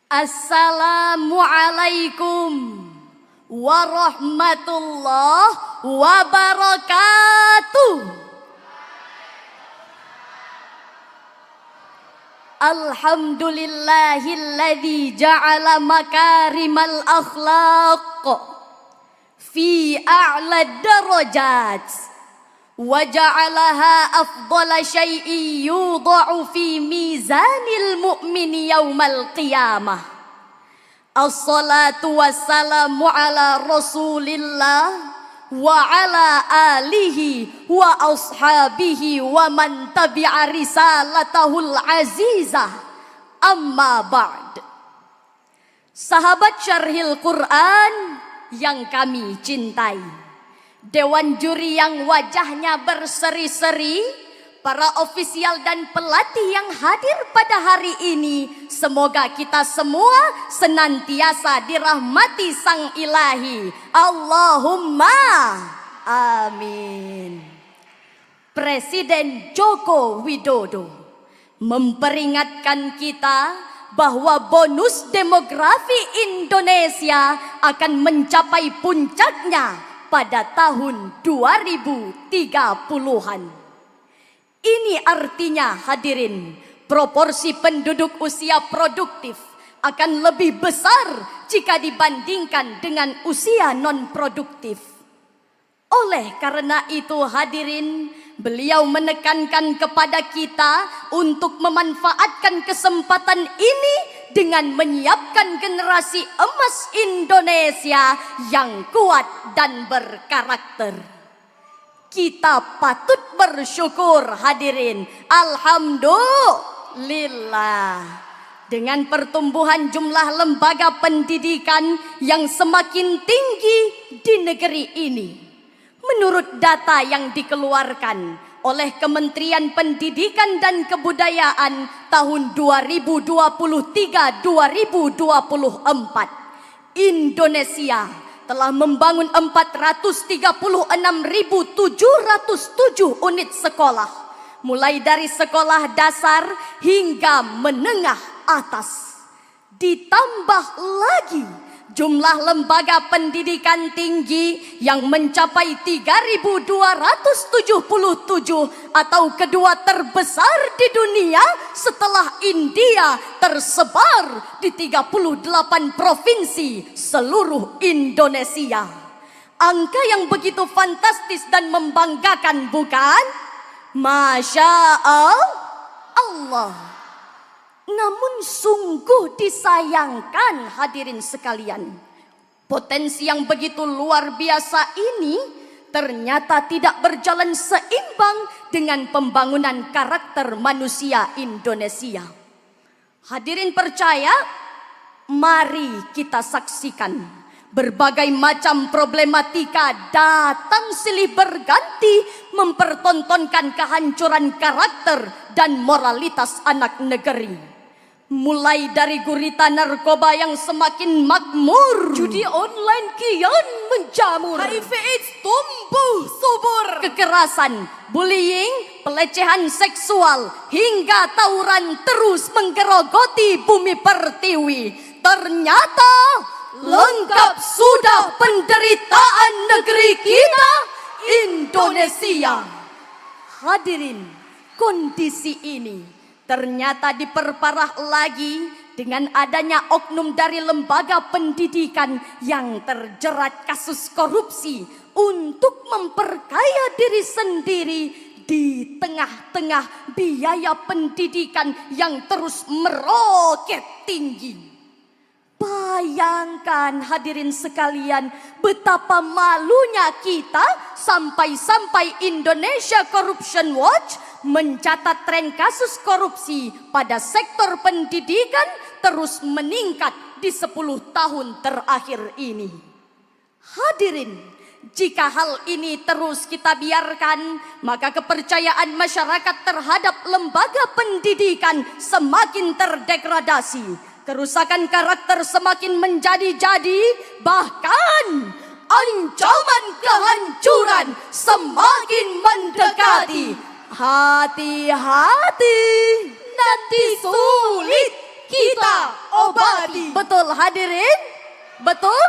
Assalamualaikum warahmatullahi wabarakatuh. Alhamdulillahilladzi ja'ala makarimal akhlaq fi a'la darajat wa ja'alaha afdala syai'in yudha'u fi mizanil mu'mini yaumal qiyamah. Assalatu wassalamu ala rasulillah wa ala alihi wa ashabihi wa man tabi'a risalatahul azizah, amma ba'd. Sahabat Syarhil Quran yang kami cintai, Dewan Juri yang wajahnya berseri-seri, para ofisial dan pelatih yang hadir pada hari ini, semoga kita semua senantiasa dirahmati Sang Ilahi. Allahumma amin. Presiden Joko Widodo memperingatkan kita bahwa bonus demografi Indonesia akan mencapai puncaknya pada tahun 2030-an. Ini artinya, hadirin, proporsi penduduk usia produktif akan lebih besar jika dibandingkan dengan usia non-produktif. Oleh karena itu, hadirin, beliau menekankan kepada kita untuk memanfaatkan kesempatan ini dengan menyiapkan generasi emas Indonesia yang kuat dan berkarakter. Kita patut bersyukur, hadirin. Alhamdulillah. Dengan pertumbuhan jumlah lembaga pendidikan yang semakin tinggi di negeri ini. Menurut data yang dikeluarkan oleh Kementerian Pendidikan dan Kebudayaan tahun 2023-2024, Indonesia telah membangun 436.707 unit sekolah, mulai dari sekolah dasar hingga menengah atas. Ditambah lagi jumlah lembaga pendidikan tinggi yang mencapai 3.277 atau kedua terbesar di dunia setelah India, tersebar di 38 provinsi seluruh Indonesia. Angka yang begitu fantastis dan membanggakan, bukan? Masya Allah. Namun sungguh disayangkan, hadirin sekalian, potensi yang begitu luar biasa ini ternyata tidak berjalan seimbang dengan pembangunan karakter manusia Indonesia. Hadirin percaya, mari kita saksikan berbagai macam problematika datang silih berganti mempertontonkan kehancuran karakter dan moralitas anak negeri. Mulai dari gurita narkoba yang semakin makmur, judi online kian menjamur, HIV AIDS tumbuh subur, kekerasan, bullying, pelecehan seksual, hingga tawuran terus menggerogoti bumi pertiwi. Ternyata lengkap sudah penderitaan negeri kita, Indonesia. Hadirin, kondisi ini ternyata diperparah lagi dengan adanya oknum dari lembaga pendidikan yang terjerat kasus korupsi untuk memperkaya diri sendiri di tengah-tengah biaya pendidikan yang terus meroket tinggi. Bayangkan, hadirin sekalian, betapa malunya kita sampai-sampai Indonesia Corruption Watch mencatat tren kasus korupsi pada sektor pendidikan terus meningkat di 10 tahun terakhir ini. Hadirin, jika hal ini terus kita biarkan, maka kepercayaan masyarakat terhadap lembaga pendidikan semakin terdegradasi. Kerusakan karakter semakin menjadi-jadi, bahkan ancaman kehancuran semakin mendekati. Hati-hati, nanti sulit kita obati. Betul hadirin? Betul?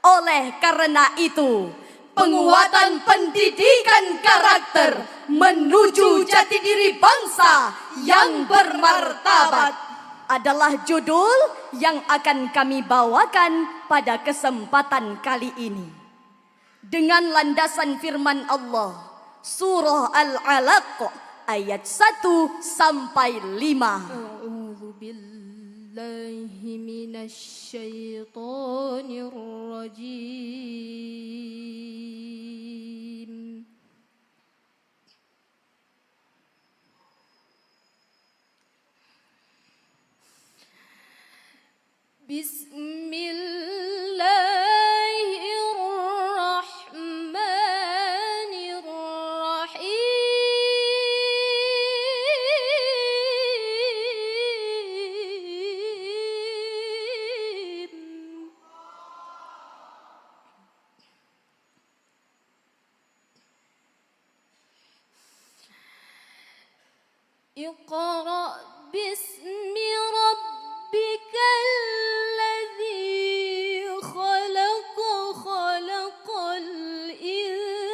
Oleh karena itu, penguatan pendidikan karakter menuju jati diri bangsa yang bermartabat adalah judul yang akan kami bawakan pada kesempatan kali ini. Dengan landasan firman Allah, surah Al-Alaq ayat 1 sampai 5. A'udzu billahi minasy syaithanir rajim. Bismillahirrahmanirrahim. Iqra bismi rabbikal ladzi khalaq, khalaqal insana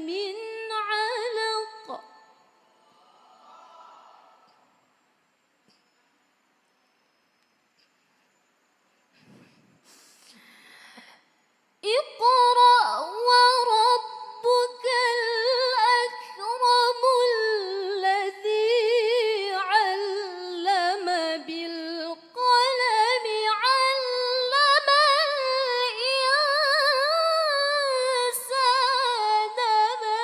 min 'alaq. Iqra wa rabbukal akramul ladzi 'allama bil qalami 'allamal insana ma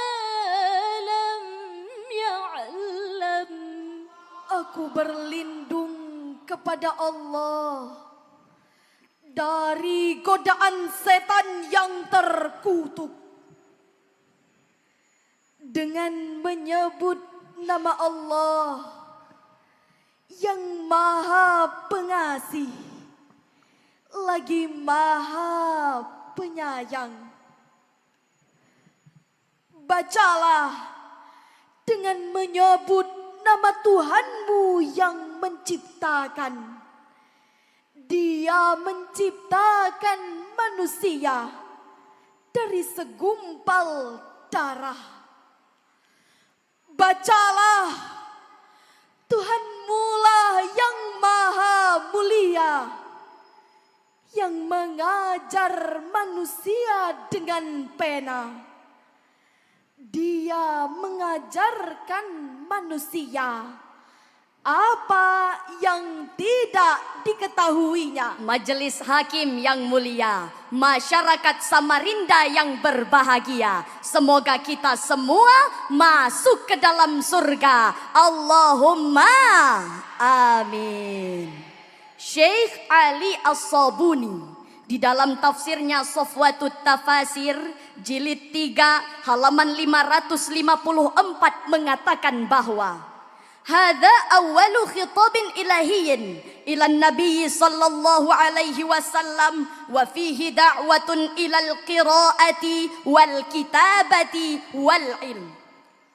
lam ya'lam. Aku berlindung kepada Allah dari godaan setan yang terkutuk dengan menyebut nama Allah yang Maha Pengasih lagi Maha Penyayang. Bacalah dengan menyebut nama Tuhanmu yang menciptakan. Dia menciptakan manusia dari segumpal darah. Bacalah, Tuhanmu lah yang maha mulia, yang mengajar manusia dengan pena. Dia mengajarkan manusia apa yang tidak diketahuinya. Majelis hakim yang mulia, masyarakat Samarinda yang berbahagia, semoga kita semua masuk ke dalam surga. Allahumma amin. Syekh Ali As-Sabuni di dalam tafsirnya Safwatut Tafasir jilid 3 halaman 554 mengatakan bahwa hadza awwalu khitabin ilahiyyin ila nabi sallallahu alaihi wasallam wa fihi da'watun ilal qiraati wal kitabati wal ilm.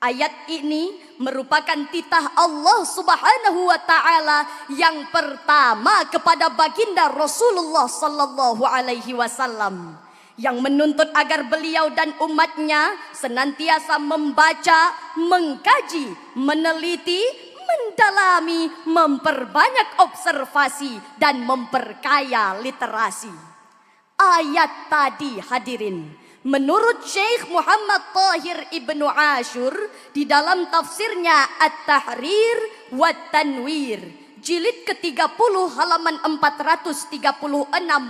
Ayat ini merupakan titah Allah Subhanahu wa taala yang pertama kepada baginda Rasulullah sallallahu alaihi wasallam, yang menuntut agar beliau dan umatnya senantiasa membaca, mengkaji, meneliti, mendalami, memperbanyak observasi dan memperkaya literasi. Ayat tadi hadirin, menurut Syekh Muhammad Tahir Ibnu Ashur di dalam tafsirnya At-Tahrir wa Tanwir jilid ke-30 halaman 436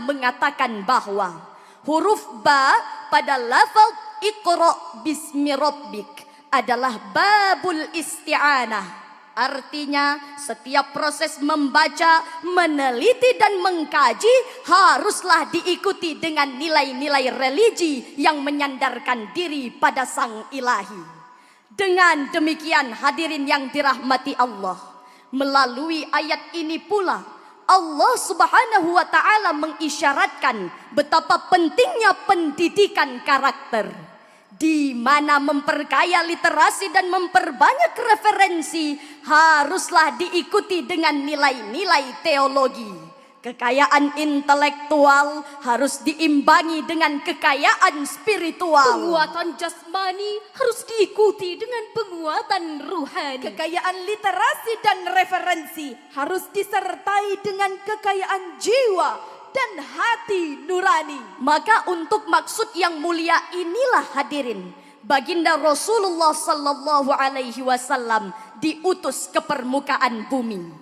mengatakan bahwa huruf ba pada lafaz Iqra bismi rabbik adalah babul isti'anah. Artinya setiap proses membaca, meneliti dan mengkaji haruslah diikuti dengan nilai-nilai religi yang menyandarkan diri pada Sang Ilahi. Dengan demikian hadirin yang dirahmati Allah, melalui ayat ini pula Allah Subhanahu wa taala mengisyaratkan betapa pentingnya pendidikan karakter. di mana memperkaya literasi dan memperbanyak referensi haruslah diikuti dengan nilai-nilai teologi. Kekayaan intelektual harus diimbangi dengan kekayaan spiritual. Penguatan jasmani harus diikuti dengan penguatan ruhani. Kekayaan literasi dan referensi harus disertai dengan kekayaan jiwa dan hati nurani. Maka untuk maksud yang mulia inilah hadirin, baginda Rasulullah sallallahu alaihi wasallam diutus ke permukaan bumi.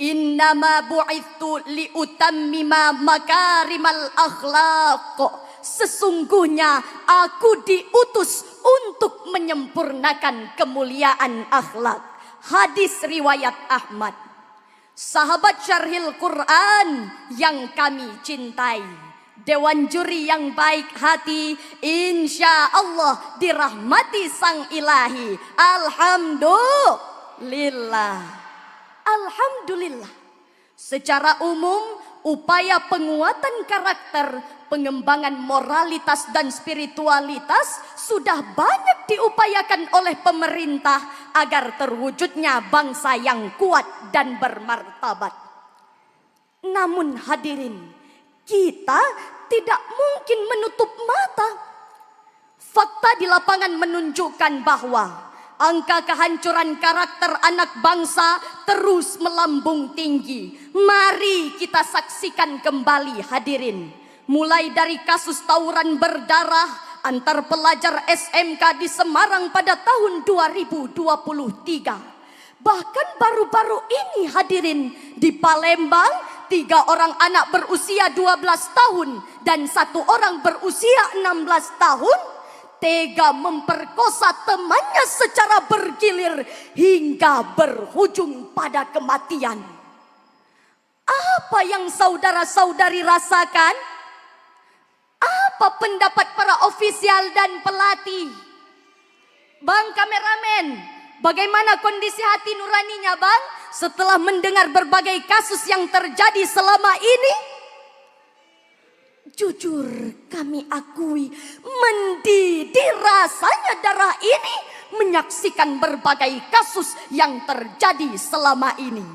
Innama bu'ithu liutammima makarimal akhlaq. Sesungguhnya aku diutus untuk menyempurnakan kemuliaan akhlak. Hadis riwayat Ahmad. Sahabat Syarhil Quran yang kami cintai, Dewan juri yang baik hati, insya Allah dirahmati Sang Ilahi. Alhamdulillah. Alhamdulillah. Secara umum, upaya penguatan karakter, pengembangan moralitas dan spiritualitas sudah banyak diupayakan oleh pemerintah agar terwujudnya bangsa yang kuat dan bermartabat. Namun hadirin, kita tidak mungkin menutup mata. Fakta di lapangan menunjukkan bahwa angka kehancuran karakter anak bangsa terus melambung tinggi. Mari kita saksikan kembali hadirin. Mulai dari kasus tawuran berdarah antar pelajar SMK di Semarang pada tahun 2023. Bahkan baru-baru ini hadirin, di Palembang 3 orang anak berusia 12 tahun dan 1 orang berusia 16 tahun tega memperkosa temannya secara bergilir hingga berujung pada kematian. Apa yang saudara-saudari rasakan? Apa pendapat para ofisial dan pelatih? Bang kameramen, bagaimana kondisi hati nuraninya bang setelah mendengar berbagai kasus yang terjadi selama ini? Jujur kami akui mendidih rasanya darah ini menyaksikan berbagai kasus yang terjadi selama ini.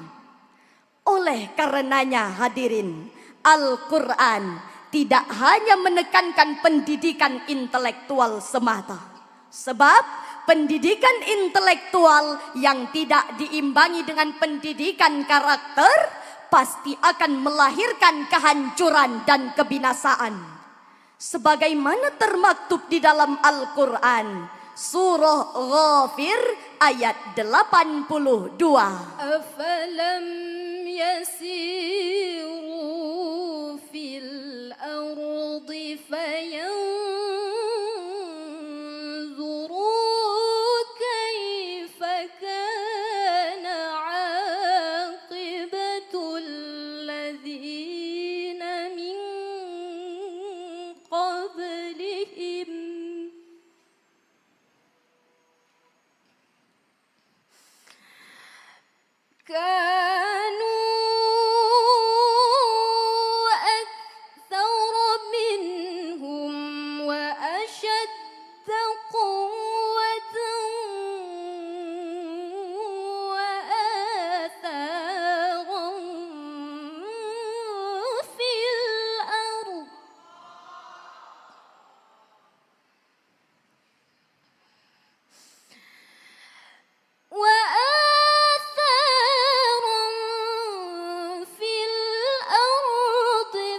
Oleh karenanya hadirin, Al-Quran tidak hanya menekankan pendidikan intelektual semata. Sebab pendidikan intelektual yang tidak diimbangi dengan pendidikan karakter pasti akan melahirkan kehancuran dan kebinasaan. Sebagaimana termaktub di dalam Al-Quran, surah Ghafir ayat 82. Afalam yasiru fil ardi fayanzuru kaifa kana aqibatul ladzina min qablihim kanu aktsara minhum wa ashadda quwwatan wa atharan fil ardh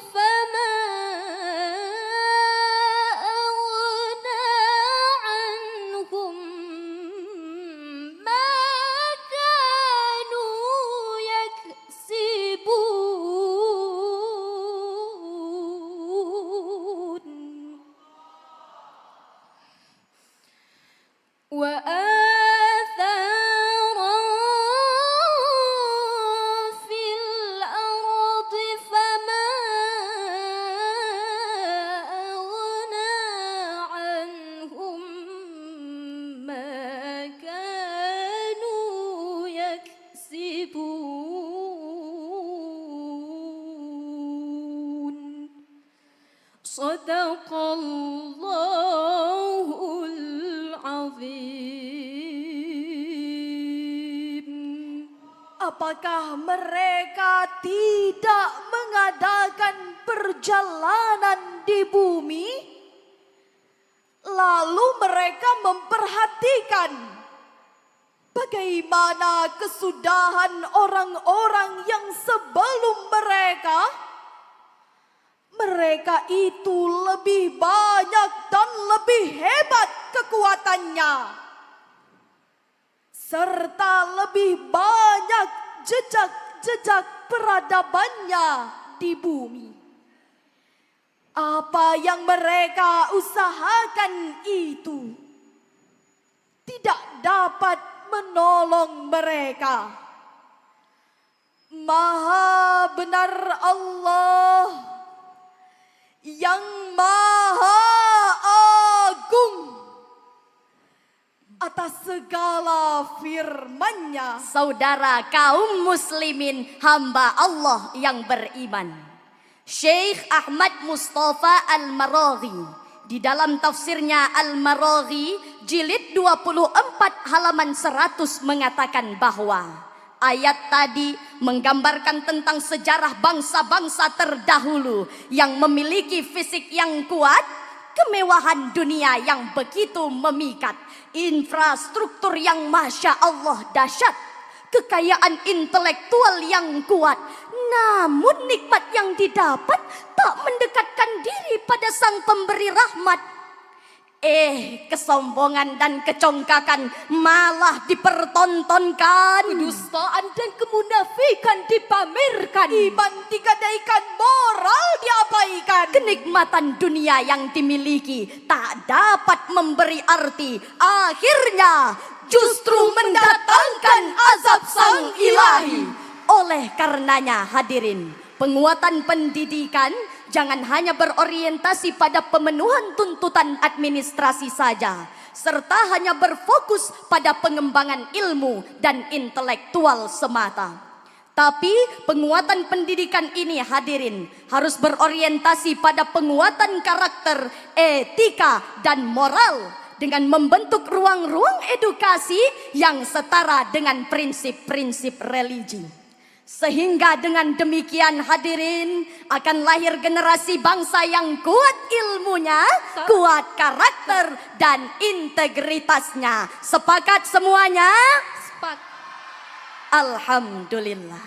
فما أغنى عنهم ما كانوا يكسبون وآثارا في الأرض فما أغنى عنهم ما كانوا يكسبون صدق الله Apakah mereka tidak mengadakan perjalanan di bumi? Lalu mereka memperhatikan bagaimana kesudahan orang-orang yang sebelum mereka. Mereka itu lebih banyak dan lebih hebat kekuatannya, serta lebih banyak jejak-jejak peradabannya di bumi. Apa yang mereka usahakan itu tidak dapat menolong mereka. Maha benar Allah yang Maha Agung atas segala firman-Nya. Saudara kaum muslimin, hamba Allah yang beriman, Syekh Ahmad Mustafa Al-Maraghi di dalam tafsirnya Al-Maraghi jilid 24 halaman 100 mengatakan bahwa ayat tadi menggambarkan tentang sejarah bangsa-bangsa terdahulu yang memiliki fisik yang kuat, kemewahan dunia yang begitu memikat, infrastruktur yang masya Allah dahsyat, kekayaan intelektual yang kuat. Namun nikmat yang didapat tak mendekatkan diri pada sang pemberi rahmat. Kesombongan dan kecongkakan malah dipertontonkan. Kedustaan dan kemunafikan dipamerkan. Iman digadaikan, moral diabaikan. Kenikmatan dunia yang dimiliki tak dapat memberi arti. Akhirnya justru mendatangkan azab sang ilahi. Oleh karenanya hadirin, penguatan pendidikan jangan hanya berorientasi pada pemenuhan tuntutan administrasi saja, serta hanya berfokus pada pengembangan ilmu dan intelektual semata. Tapi penguatan pendidikan ini hadirin harus berorientasi pada penguatan karakter, etika, dan moral dengan membentuk ruang-ruang edukasi yang setara dengan prinsip-prinsip religi. Sehingga dengan demikian hadirin akan lahir generasi bangsa yang kuat ilmunya, kuat karakter dan integritasnya. Sepakat semuanya? Sepakat. Alhamdulillah.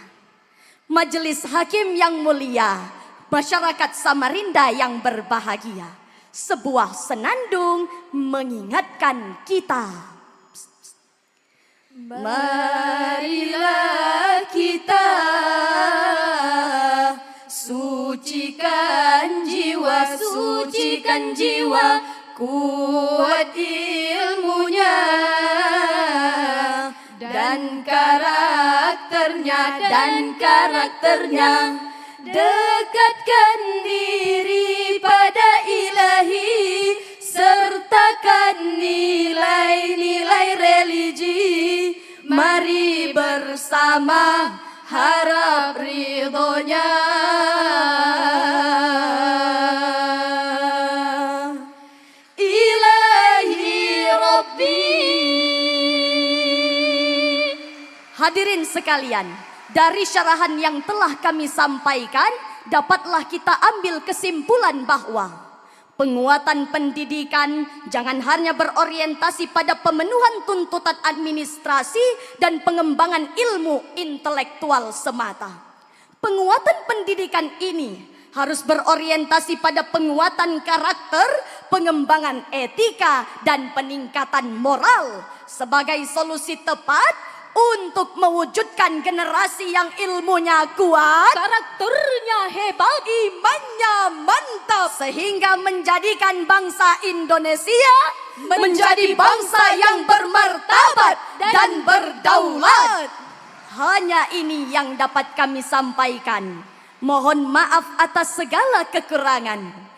Majelis hakim yang mulia, masyarakat Samarinda yang berbahagia, sebuah senandung mengingatkan kita. Marilah kita sucikan jiwa, kuat ilmunya dan karakternya, dekatkan diri pada ilahi, sertakan nilai-nilai religi. Mari bersama harap ridhonya. Ilahi Rabbi. Hadirin sekalian, dari syarahan yang telah kami sampaikan, dapatlah kita ambil kesimpulan bahwa penguatan pendidikan jangan hanya berorientasi pada pemenuhan tuntutan administrasi dan pengembangan ilmu intelektual semata. Penguatan pendidikan ini harus berorientasi pada penguatan karakter, pengembangan etika, dan peningkatan moral sebagai solusi tepat untuk mewujudkan generasi yang ilmunya kuat, Karakternya hebat, imannya mantap, sehingga menjadikan bangsa Indonesia menjadi bangsa yang bermartabat dan berdaulat. Hanya ini yang dapat kami sampaikan. Mohon maaf atas segala kekurangan.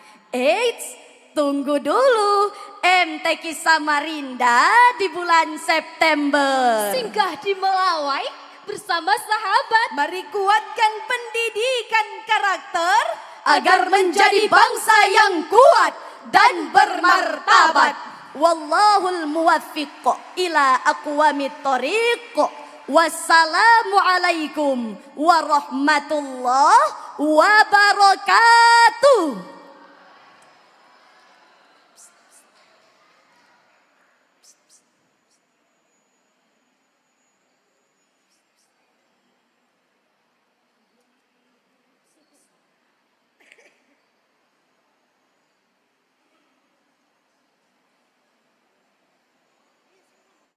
Tunggu dulu, MTQ Samarinda di bulan September. singgah di Melawai bersama sahabat. Mari kuatkan pendidikan karakter agar menjadi bangsa yang kuat dan bermartabat. Wallahul muwaffiq ila aqwamit thoriq. Wassalamualaikum warahmatullahi wabarakatuh.